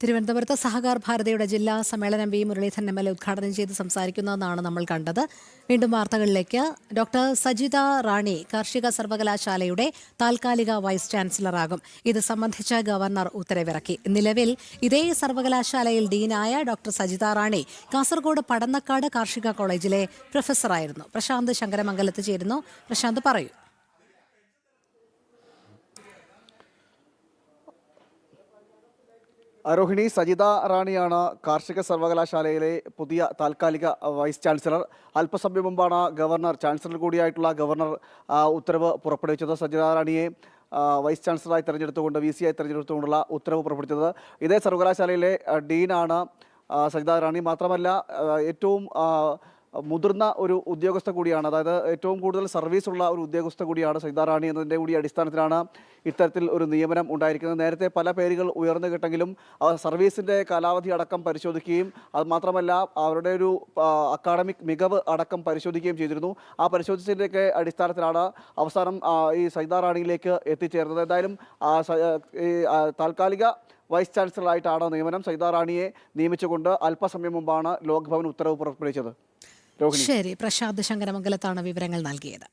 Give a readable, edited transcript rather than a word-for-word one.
തിരുവനന്തപുരത്ത് സഹകാർ ഭാരതിയുടെ ജില്ലാ സമ്മേളനം V Muraleedharan M L A ഉദ്ഘാടനം ചെയ്ത് സംസാരിക്കുന്നതെന്നാണ് നമ്മൾ കണ്ടത്. വീണ്ടും വാർത്തകളിലേക്ക്. ഡോക്ടർ സജിത റാണി കാർഷിക സർവകലാശാലയുടെ താൽക്കാലിക വൈസ് ചാൻസലറാകും. ഇത് സംബന്ധിച്ച് ഗവർണർ ഉത്തരവിറക്കി. നിലവിൽ ഇതേ സർവകലാശാലയിൽ ഡീനായ ഡോക്ടർ സജിത റാണി കാസർഗോഡ് പടന്നക്കാട് കാർഷിക കോളേജിലെ പ്രൊഫസറായിരുന്നു. പ്രശാന്ത് ശങ്കരമംഗലത്ത് ചേരുന്നു. പ്രശാന്ത്, പറയൂ. രോഹിണി, സജിത റാണിയാണ് കാർഷിക സർവകലാശാലയിലെ പുതിയ താൽക്കാലിക വൈസ് ചാൻസലർ. അല്പസമയം മുമ്പാണ് ഗവർണർ, ചാൻസലർ കൂടിയായിട്ടുള്ള ഗവർണർ ഉത്തരവ് പുറപ്പെടുവിച്ചത്. സജിത റാണിയെ വൈസ് ചാൻസലറായി തെരഞ്ഞെടുത്തുകൊണ്ട്, VC ആയി തെരഞ്ഞെടുത്തുകൊണ്ടുള്ള ഉത്തരവ് പുറപ്പെടുവിച്ചത്. ഇതേ സർവകലാശാലയിലെ ഡീനാണ് സജിത റാണി. മാത്രമല്ല, ഏറ്റവും മുതിർന്ന ഒരു ഉദ്യോഗസ്ഥ കൂടിയാണ്, അതായത് ഏറ്റവും കൂടുതൽ സർവീസുള്ള ഒരു ഉദ്യോഗസ്ഥ കൂടിയാണ് സജിത റാണി എന്നതിൻ്റെ കൂടി അടിസ്ഥാനത്തിലാണ് ഇത്തരത്തിൽ ഒരു നിയമനം ഉണ്ടായിരിക്കുന്നത്. നേരത്തെ പല പേരുകൾ ഉയർന്നു കേട്ടെങ്കിലും സർവീസിൻ്റെ കാലാവധി അടക്കം പരിശോധിക്കുകയും അത് മാത്രമല്ല അവരുടെ ഒരു അക്കാഡമിക് മികവ് അടക്കം പരിശോധിക്കുകയും ചെയ്തിരുന്നു. ആ പരിശോധിച്ചതിൻ്റെയൊക്കെ അടിസ്ഥാനത്തിലാണ് അവസാനം ഈ സജിത റാണിയിലേക്ക് എത്തിച്ചേർന്നത്. എന്തായാലും ഈ താൽക്കാലിക വൈസ് ചാൻസലറായിട്ടാണ് നിയമനം. സജിത റാണിയെ നിയമിച്ചുകൊണ്ട് അല്പസമയം മുമ്പാണ് ലോക്ഭവൻ ഉത്തരവ് പുറപ്പെടുവിച്ചത്. ശരി, പ്രശാന്ത് ശങ്കരമംഗലത്താണ് വിവരങ്ങൾ നൽകിയത്.